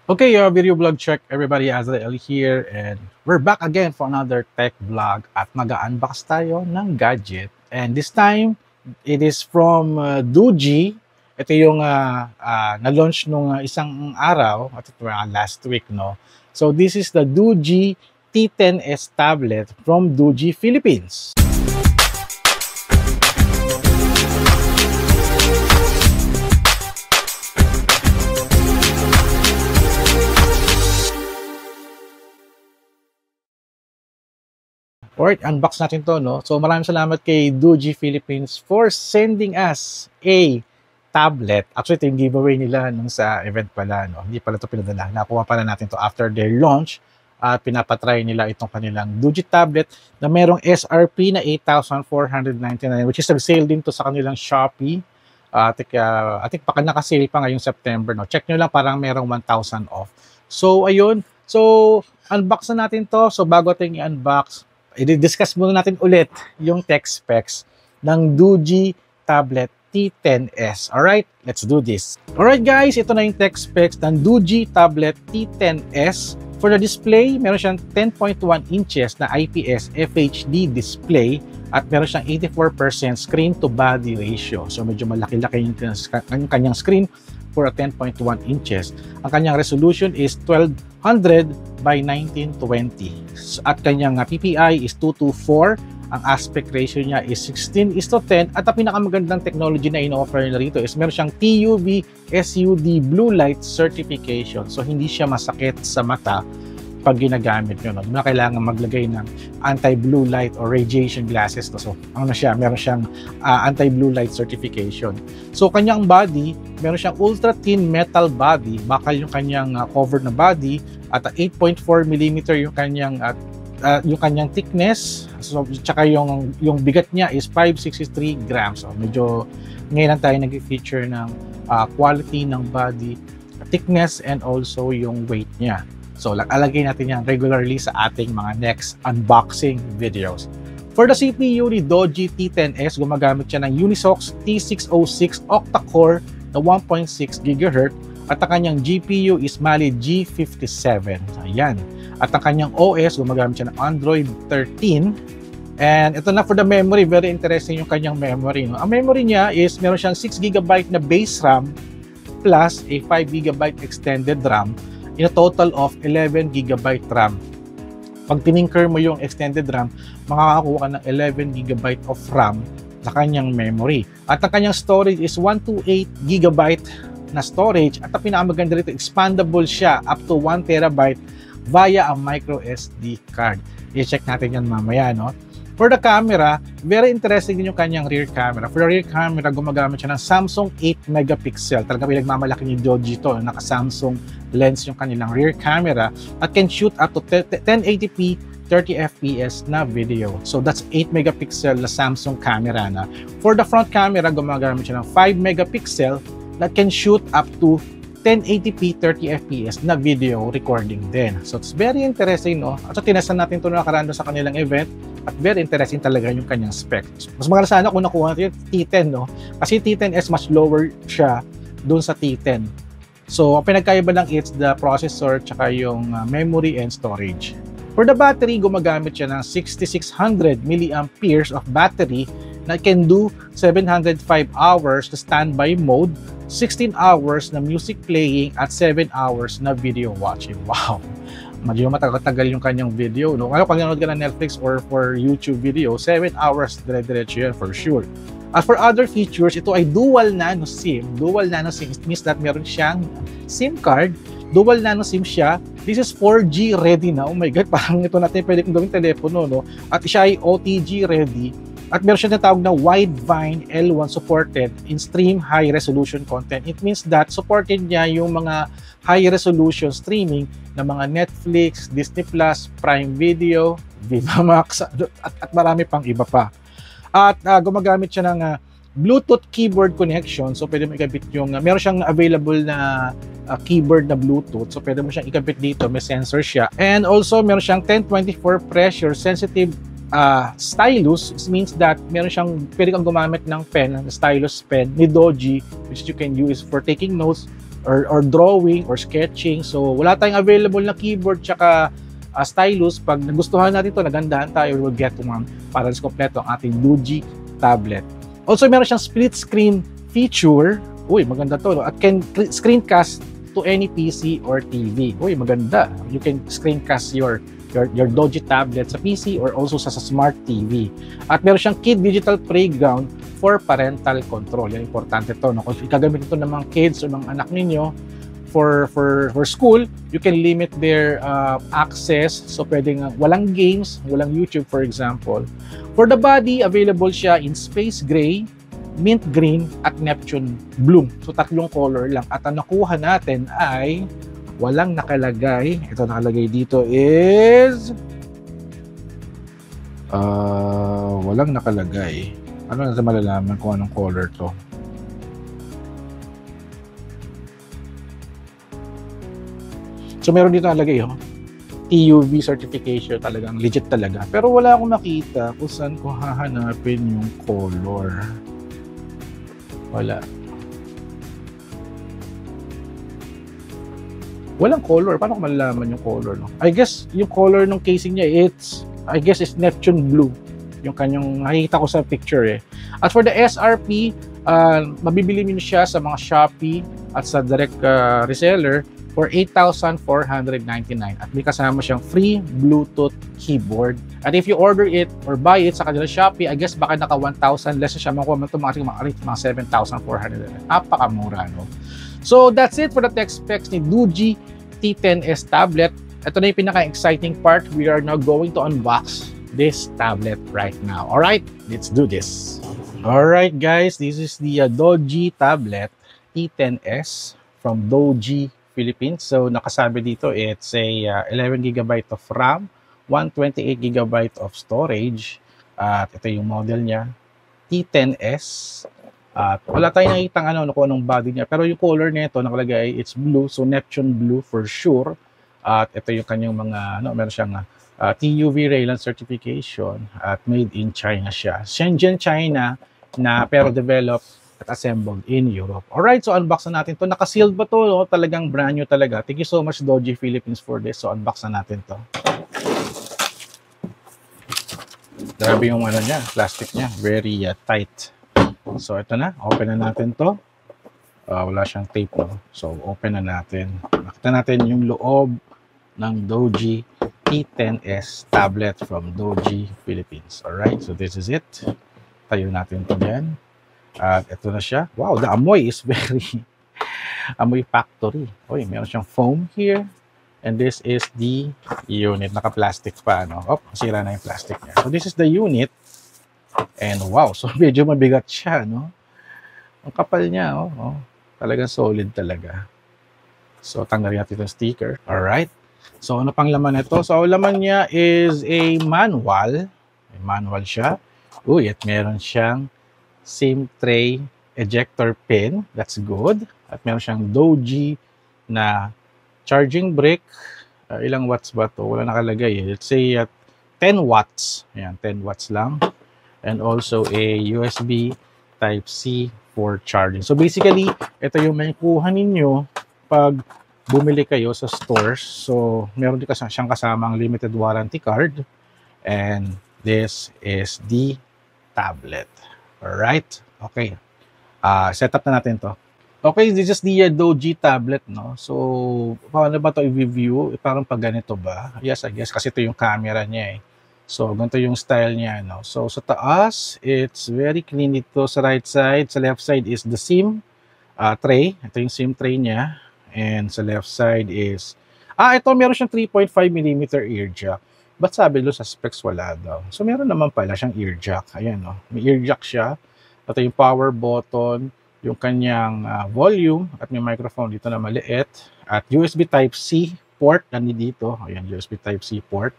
Okay, video vlog check everybody, Azrael here and we're back again for another tech vlog at mag-unbox tayo ng gadget and this time it is from Doogee. Ito yung na-launch nung isang araw at last week, no? So this is the Doogee T10S tablet from Doogee Philippines. Alright, unbox natin to, no? So maraming salamat kay Doogee Philippines for sending us a tablet. Actually, ito yung giveaway nila nung sa event pala, no? Hindi pala ito pinadala. Nakuha pala natin to after their launch. At pinapatry nila itong kanilang Doogee tablet na merong SRP na 8,499, which is nag-sale din to sa kanilang Shopee. I think baka naka-sale pa ngayong September, no? Check nyo lang, parang merong 1,000 off. So, ayun. So, unbox na natin to. So, bago ating i-unbox, i-discuss muna natin ulit yung tech specs ng Doogee tablet T10S. Alright, let's do this. Alright guys, ito na yung tech specs ng Doogee tablet T10S. For the display, meron siyang 10.1 inches na IPS FHD display at meron siyang 84% screen to body ratio. So medyo malaki-laki yung kanyang screen for a 10.1 inches. Ang kanyang resolution is 1200 by 1920. At kanyang PPI is 224. Ang aspect ratio niya is 16:10. At ang pinakamagandang technology na ino-offer nila rito is meron siyang TUV SUD blue light certification. So hindi siya masakit sa mata pag ginagamit nyo. Hindi na kailangan maglagay ng anti-blue light or radiation glasses. So, ano siya? Meron siyang anti-blue light certification. So, kanyang body, meron siyang ultra-thin metal body. Bakal yung kanyang covered na body at 8.4 mm yung kanyang thickness. So, tsaka yung bigat niya is 563 grams. So, medyo ngayon lang tayo nag-feature ng quality ng body, thickness, and also yung weight niya. So, alagay natin yan regularly sa ating mga next unboxing videos. For the CPU ni Doogee T10S, gumagamit siya ng Unisoc T606 octa-core na 1.6 GHz at ang kanyang GPU is Mali G57. Ayan. At ang kanyang OS, gumagamit siya ng Android 13. And ito na for the memory, very interesting yung kanyang memory. No? Ang memory niya is meron siyang 6 GB na base RAM plus a 5 GB extended RAM in a total of 11 GB RAM. Pag tiningker mo yung extended RAM, makakakuha ka ng 11 GB of RAM sa kanyang memory. At ang kanyang storage is 128 GB na storage at ang pinakamaganda rito, expandable siya up to 1 TB via a micro SD card. I-check natin yan mamaya, no? For the camera, very interesting din yung kanyang rear camera. For the rear camera, gumagamit siya ng Samsung 8 megapixel. Talagang pinagmamalaki ni Doogee to. Naka-Samsung lens yung kanilang rear camera at can shoot up to 1080p 30 fps na video. So that's 8 megapixel na Samsung camera na. For the front camera, gumagamit siya ng 5 megapixel that can shoot up to 1080p 30 fps na video recording din. So it's very interesting, no? At so tinastan natin ito na nakaraan sa kanilang event at very interesting talaga yung kanyang spec. Mas maganda sana kung nakuha natin yung T10, no? Kasi T10S much lower siya dun sa T10. So ang pinagkaiba lang it's the processor tsaka yung memory and storage. For the battery, gumagamit siya ng 6600 mAh of battery na can do 705 hours na standby mode, 16 hours na music playing at 7 hours na video watching. Wow! Medyo matagal-tagal yung kanyang video, no? Kung nanonood ka ng Netflix or for YouTube video, 7 hours dire-diretso yan for sure. As for other features, ito ay dual nano SIM. Dual nano SIM means that meron siyang SIM card. Dual nano SIM siya. This is 4G ready na. Oh my God, parang ito natin pwede kong gawing telepono, no? At siya ay OTG ready. At meron siya tinatawag na Widevine L1 supported in stream high resolution content. It means that supported niya yung mga high resolution streaming ng mga Netflix, Disney Plus, Prime Video, Viva Max, at marami pang iba pa. At gumagamit siya ng Bluetooth keyboard connection. So pwede mo ikabit yung, meron siyang available na keyboard na Bluetooth. So pwede mo siyang ikabit dito, may sensor siya. And also meron siyang 1024 pressure sensitive stylus. It means that meron siyang, pwede kang gumamit ng pen, stylus pen ni Doogee, which you can use for taking notes or drawing or sketching. So wala tayong available na keyboard tsaka stylus. Pag nagustuhan natin ito, nagandahan tayo, we will get one para mas kompleto ang ating Doogee tablet. Also, meron siyang split screen feature. Uy, maganda to, no? At can screencast to any PC or TV. Uy, maganda. You can screencast your Doogee tablet sa PC or also sa smart TV. At meron siyang Kid Digital Playground for parental control. Yan, importante to, no? Kung ikagamit ito ng mga kids o ng anak ninyo for school, you can limit their access. So pwedeng walang games, walang YouTube for example. For the body, available siya in space gray, mint green, at Neptune blue. So tatlong color lang. At ang nakuha natin ay walang nakalagay. Ito nakalagay dito is walang nakalagay. Ano natin malalaman kung anong color to? So meron dito nakalagay, TUV certification, talagang legit talaga. Pero wala akong nakita kung saan ko hahanapin yung color. Wala. Walang color. Paano ko malalaman yung color? No? I guess yung color ng casing niya, it's Neptune blue. Yung kanyang nakikita ko sa picture eh. At for the SRP, mabibili mo siya sa mga Shopee at sa direct reseller for 8,499 at may kasama siyang free Bluetooth keyboard. At if you order it or buy it sa kanila Shopee, I guess baka naka 1,000 less na siya, makuha mo ito mga 7,400. Napakamura, no? So that's it for the tech specs ni Doogee T10s tablet. Ito na yung pinaka-exciting part. We are now going to unbox this tablet right now. Alright, let's do this. Alright guys, this is the Doogee tablet T10s from Doogee Philippines. So nakasabi dito, it's a 11 GB of RAM, 128 GB of storage. At ito yung model niya, T10s. At wala tayong nakitang kung anong body niya. Pero yung color nito nakalagay, it's blue. So Neptune blue for sure. At ito yung kanyang mga, meron siyang TUV Raylan certification at made in China siya. Shenzhen, China, na pero developed at assembled in Europe. Alright, so unbox na natin to. Naka-sealed ba to? No? Talagang brand new talaga. Thank you so much Doogee Philippines for this. So unbox na natin to. Grabe yung niya, plastic niya. Very tight. So ito na, open na natin to. Wala siyang tape, no? So open na natin. Nakita natin yung loob ng Doogee T10s tablet from Doogee Philippines. Alright, so this is it. Tayo natin to dyan. At ito na siya. Wow, the amoy is very amoy factory. Oy, meron siyang foam here. And this is the unit. Naka-plastic pa, no? Oh, sira na yung plastic niya. So this is the unit. And wow, so medyo mabigat siya, no? Ang kapal niya, oh. Talagang solid talaga. So tanggalin natin itong sticker. Alright. So ano pang laman nito? So laman niya is a manual. May manual siya. Uy, at meron siyang SIM tray ejector pin. That's good. At meron siyang Doogee na charging brick. Ilang watts ba to? Wala nakalagay eh. Let's say 10 watts. Ayan, 10 watts lang. And also a USB Type-C for charging. So basically, ito yung may kuha ninyo pag bumili kayo sa stores. So meron din siyang kasamang limited warranty card. And this is the tablet. Alright? Okay. Set up na natin to. Okay, this is the Doogee tablet, no? So, paano ba ito i-view? Parang pag ganito ba? Yes, I guess. Kasi ito yung camera niya eh. So, ganito yung style niya, no? So, sa taas, it's very clean dito. Sa right side, sa left side is the SIM tray. Ito yung SIM tray niya. And sa left side is... ito, meron siyang 3.5mm ear jack. Ba't sabi doon sa specs wala daw? So, meron naman pala siyang ear jack. Ayan, no? May ear jack siya. Ito yung power button, yung kanyang volume, at may microphone dito na maliit. At USB Type-C port, nandito. Ayan, USB Type-C port.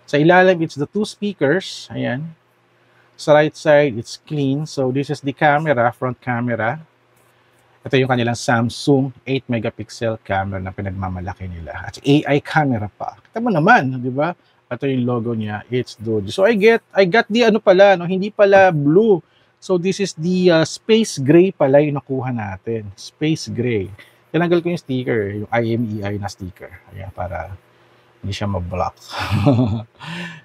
Sa ilalim, it's the two speakers. Ayan. Sa right side, it's clean. So, this is the camera, front camera. Ito yung kanilang Samsung 8 megapixel camera na pinagmamalaki nila. At AI camera pa. Kita mo naman, di ba? Ito yung logo niya, it's Doogee. So, I got the hindi pala blue. So, this is the space gray pala yung nakuha natin. Space gray. Tinanggal ko yung sticker, yung IMEI na sticker. Ayan, para hindi siya ma-block.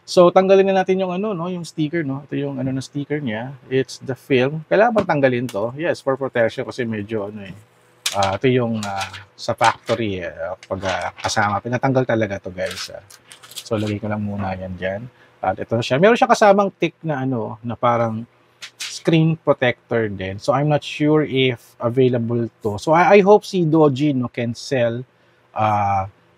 So, tanggalin na natin yung ano, no, yung sticker, no. Ito yung ano na sticker niya. It's the film. Kailangan bang tanggalin to? Yes, for protection kasi medyo ano eh. Ito yung sa factory pag kasama. Pinatanggal talaga to guys. So, lagay ko lang muna yan dyan. At ito siya. Meron siya kasamang tick na ano, na parang screen protector din. So, I'm not sure if available to. So, I hope si Doji no, can sell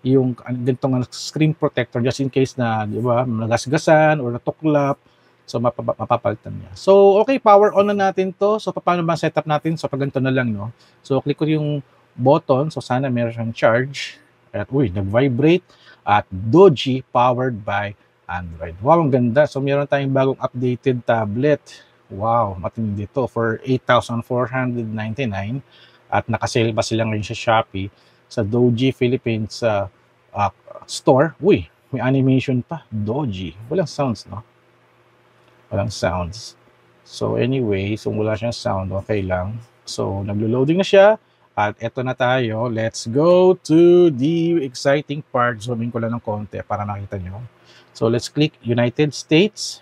yung ganitong screen protector just in case na, di ba, nagasgasan or natuklap. So, mapapalitan niya. So, okay, power on na natin to. So, paano ba setup natin? So, pag ganito na lang, no? So, click ko yung button. So, sana meron siyang charge. At, nag-vibrate. At Doji powered by Android. Wow, ang ganda. So, meron tayong bagong updated tablet. Wow, matindi to for 8,499. At nakasale pa sila ngayon sa Shopee sa Doji Philippines store. May animation pa. Doji. Walang sounds, no? Walang sounds. So anyway, so wala siyang sound, okay lang. So naglo-loading na siya. At eto na tayo. Let's go to the exciting part. Zoomin ko lang ng konti para makita nyo. So let's click United States.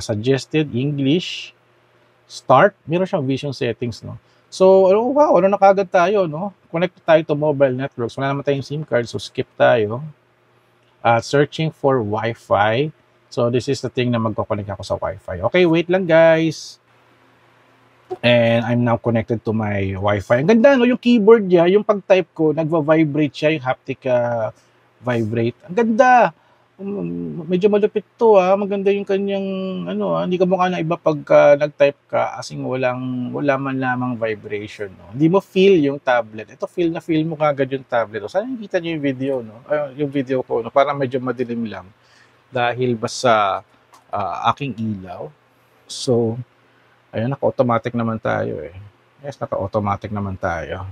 Suggested English. Start. Meron siyang vision settings, no? So, wow, ano na kagad tayo, no? Connect tayo to mobile networks. Wala naman tayong SIM card, so skip tayo. Searching for Wi-Fi. So, this is the thing na magkoconnect ako sa Wi-Fi. Okay, wait lang, guys. And I'm now connected to my Wi-Fi. Ang ganda, no? Yung keyboard niya, yung pag-type ko, nagva-vibrate siya, yung haptic vibrate. Ang ganda! Medyo malupit to maganda yung kanyang hindi ka mukha ng iba pagka nag-type ka asing wala man lamang vibration, no. Hindi mo feel yung tablet. Ito feel mo kagad yung tablet. Sana nakita niyo yung video, no. Yung video ko, no, parang medyo madilim lang dahil basta aking ilaw. So, ayun, naka-automatic naman tayo eh. Yes, naka-automatic naman tayo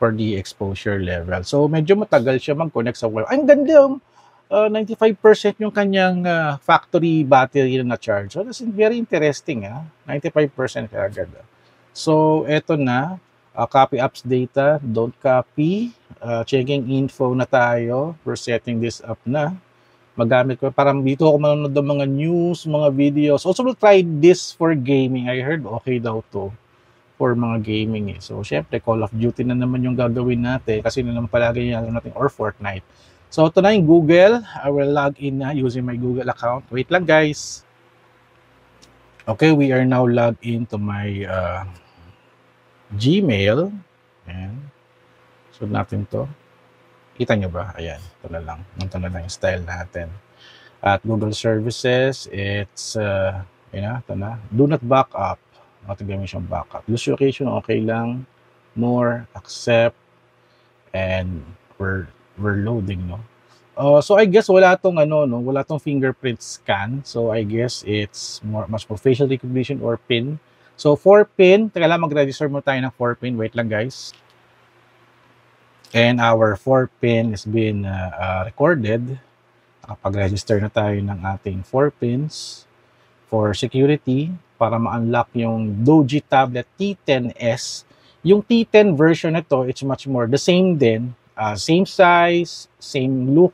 for the exposure level. So, medyo matagal siya mag-connect sa Wi-Fi. Ang ganda yung 95% yung kanyang factory battery na charge. So, that's very interesting. 95% agad. So, eto na. Copy apps data. Don't copy. Checking info na tayo. We're setting this up na. Magamit ko. Parang dito ako manonood ng mga news, mga videos. Also, we'll try this for gaming. I heard okay daw to for mga gaming eh. So, syempre, Call of Duty na naman yung gagawin natin. Kasi na naman palagi natin or Fortnite. So, ito na yung Google. I will log in na using my Google account. Wait lang, guys. Okay, we are now logged into my Gmail. Ayan. So, natin to. Kita nyo ba? Ayan. Ito na lang. Ito na lang yung style natin. At Google Services, it's, ito na. Do not back up. Not gamit siyang backup. Use location, okay lang. More, accept, and we're loading, no? So I guess wala tong wala tong fingerprint scan. So I guess it's much more facial recognition or PIN. So 4-pin, teka lang, mag-register mo tayo ng 4-pin. Wait lang, guys. And our 4-pin is being recorded. Nakapag-register na tayo ng ating 4 pins for security para ma-unlock yung Doji tablet T10s. Yung T10 version na to, it's much more the same din. Same size, same look,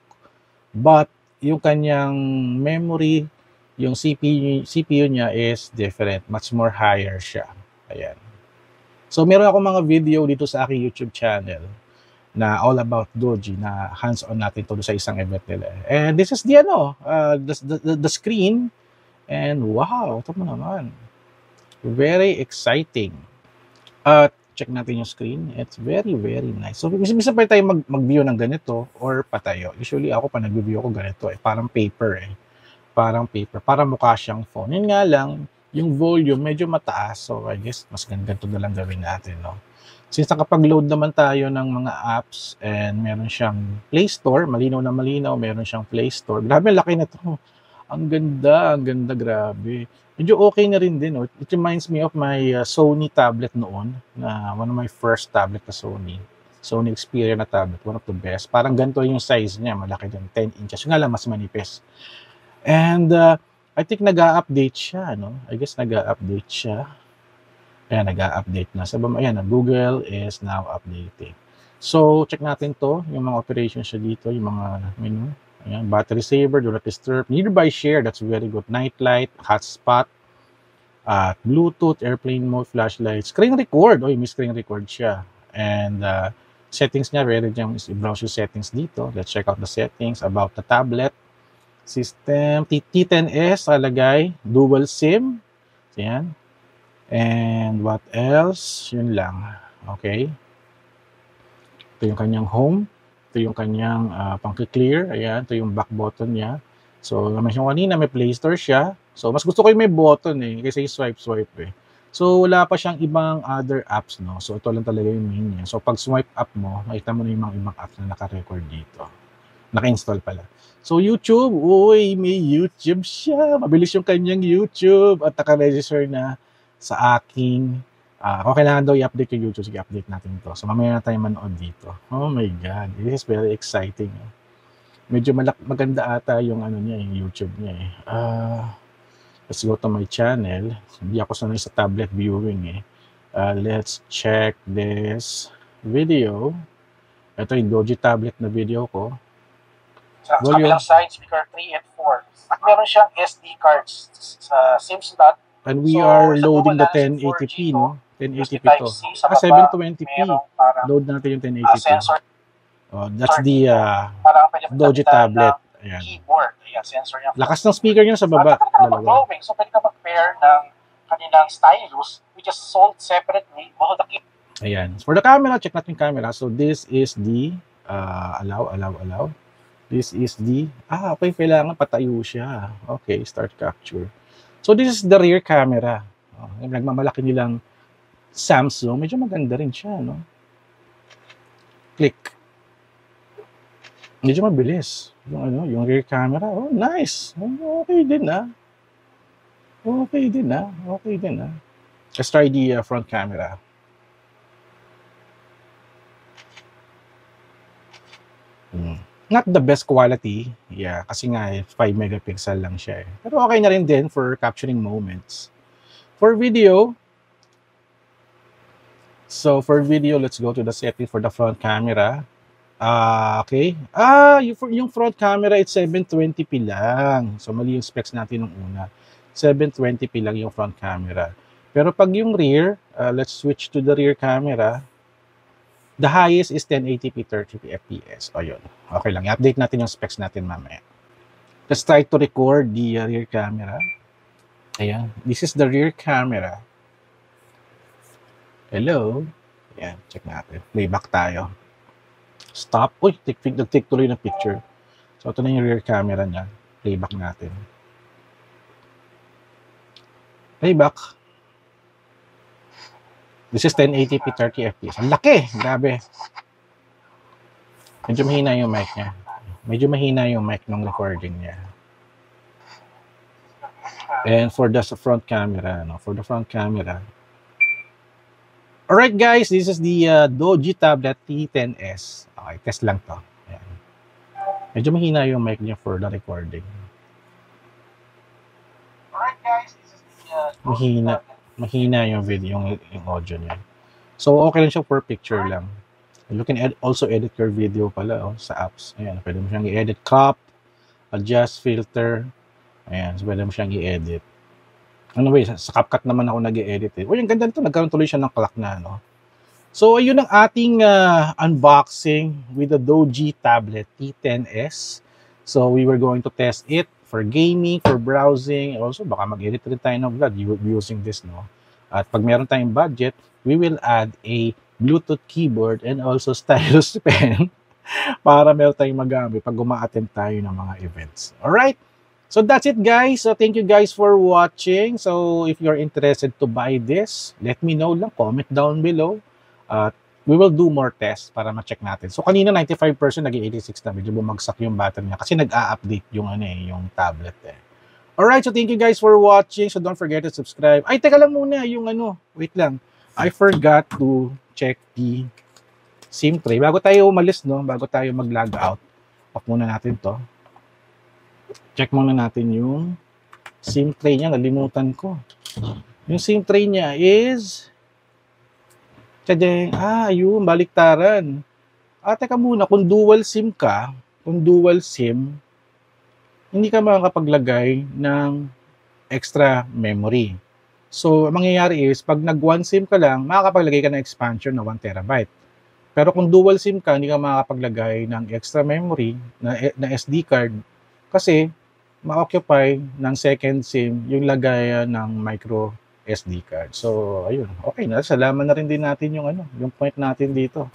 but yung kanyang memory, yung CPU niya is different, much more higher siya. Ayan. So meron ako mga video dito sa aking YouTube channel na all about Doji, na hands-on natin to sa isang event nila. And this is the screen, and wow, ito mo naman. Very exciting. Check natin yung screen. It's very, very nice. So, minsan pa tayo mag-view ng ganito or patayo. Usually, ako pa nag-view ko ganito Parang paper Parang paper. Parang mukha siyang phone. Yun nga lang, yung volume medyo mataas. So, I guess, mas ganito na lang gawin natin, no? Since nakapag-load naman tayo ng mga apps and meron siyang Play Store, malinaw na malinaw, meron siyang Play Store. Grabe, laki na to. Ang ganda, grabe. Medyo okay na rin din. It reminds me of my Sony tablet noon, na one of my first tablet na Sony Xperia na tablet, one of the best. Parang ganito yung size niya, malaki din, 10 inches. Yung nga lang, mas manipis. And I think nag-a-update siya, no? I guess nag-a-update siya. Ayan, nag-a-update na. Sabi mo, ayan, Google is now updating. So, check natin to, yung mga operations siya dito, yung mga menu. Ayan, battery saver, do not disturb, nearby share, that's very good. Night light, hotspot, Bluetooth, airplane mode, flashlight, screen record. Oy, may screen record siya. And settings niya, ready dyan is i-browse yung settings dito. Let's check out the settings about the tablet. System, T10S, alagay, dual SIM. Ayan. And what else? Yun lang. Okay. Ito yung kanyang home. Ito yung kanyang pang-clear. Ayan, ito yung back button niya. So, naman yung kanina, may Play Store siya. So, mas gusto ko yung may button kasi swipe So, wala pa siyang ibang other apps, no? So, ito lang talaga yung main niya. So, pag swipe up mo, makita mo na yung mga ibang apps na naka-record dito. Naka-install pala. So, YouTube, uy, may YouTube siya. Mabilis yung kanyang YouTube at naka-register na sa aking kung kailangan daw i-update yung YouTube, sige, update natin to. So, mamaya na tayo manood dito. Oh my God, this is very exciting. Medyo maganda ata yung ano niya, yung YouTube niya eh. Let's go to my channel. Hindi ako sanay sa tablet viewing eh. Let's check this video. Ito yung Doji tablet na video ko. Sa kabilang side, speaker 3 and 4. At meron siyang SD cards sa SIM slot. And we are loading the 1080p, no? 1080p to. 720p. Load natin yung 1080p. That's the Doji tablet. Ayan. Keyboard. Ayan, sensor niya. Lakas ng speaker niya sa baba. Dalawa. So, pwede ka mag-pair ng kanilang stylus, which is sold separately. Ayan. For the camera, check natin yung camera. So, this is the allow. This is the okay, kailangan patayo siya. Okay, start capture. So, this is the rear camera. Nagmamalaki nilang Samsung. Medyo maganda rin siya, no? Click. Medyo mabilis. Yung rear camera. Oh, nice. Okay din, Okay din, Let's try the front camera. Not the best quality. Yeah, kasi nga 5 megapixel lang siya eh. Pero okay na rin din for capturing moments. For video, let's go to the setting for the front camera. Okay. Yung front camera, it's 720p lang. So, mali yung specs natin nung una. 720p lang yung front camera. Pero pag yung rear, let's switch to the rear camera. The highest is 1080p 30 fps. O yun. Okay lang. I-update natin yung specs natin mamaya. Let's try to record the rear camera. Ayan. This is the rear camera. Hello. Ayan. Check natin. Playback tayo. Stop. Uy, nag-take tuloy ng picture. So, ito na yung rear camera niya. Playback natin. Playback. This is 1080p 30 fps. Ang laki! Grabe. Medyo mahina yung mic niya. Medyo mahina yung mic ng recording niya. And for the front camera, for the front camera. Alright guys, this is the Doji tablet T10S. Okay, test lang to. Ayan. Medyo mahina yung mic niya for the recording. Alright guys, this is the mahina yung video, yung audio niya. So, okay lang siya for picture lang. You can also edit your video pala sa apps. Ayan, pwede mo siyang i-edit, crop, adjust, filter. Ayan, so pwede mo siyang i-edit. Anyway, sa CapCut naman ako nag-i-edit eh. Yung ganda nito, nagkaroon tuloy siya ng clock na, no? So, ayun ang ating unboxing with the Doji tablet T10S. So, we were going to test it for gaming, for browsing. Also, baka mag-edit rin tayo ng vlog using this, no? At pag meron tayong budget, we will add a Bluetooth keyboard and also stylus pen para meron tayong magamit pag uma-attend tayo ng mga events. Alright? So, that's it, guys. So, thank you guys for watching. So, if you're interested to buy this, let me know lang. Comment down below. We will do more tests para ma-check natin. So, kanina 95%, naging 86 na. Medyo bumagsak yung battery niya kasi nag-a-update yung, yung tablet eh. Alright, so thank you guys for watching. So, don't forget to subscribe. Ay, teka lang muna, yung wait lang. I forgot to check the SIM tray. Bago tayo umalis, no? Bago tayo mag-log out, off muna natin to. Check muna natin yung SIM tray niya. Nalimutan ko. Yung SIM tray niya is... Tadeng, yun, baliktaran. teka muna, kung dual SIM ka, hindi ka makakapaglagay ng extra memory. So, ang mangyayari is, pag nag-one SIM ka lang, makakapaglagay ka ng expansion na 1 terabyte. Pero kung dual SIM ka, hindi ka makakapaglagay ng extra memory na SD card kasi ma-occupy ng second SIM yung lagayan ng micro SD card. So, ayun. Okay na. Salamat na rin din natin yung point natin dito.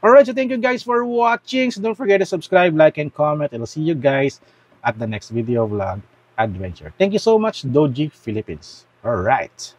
Alright, so thank you guys for watching. So don't forget to subscribe, like, and comment. And I'll see you guys at the next video vlog adventure. Thank you so much, Doji Philippines. Alright.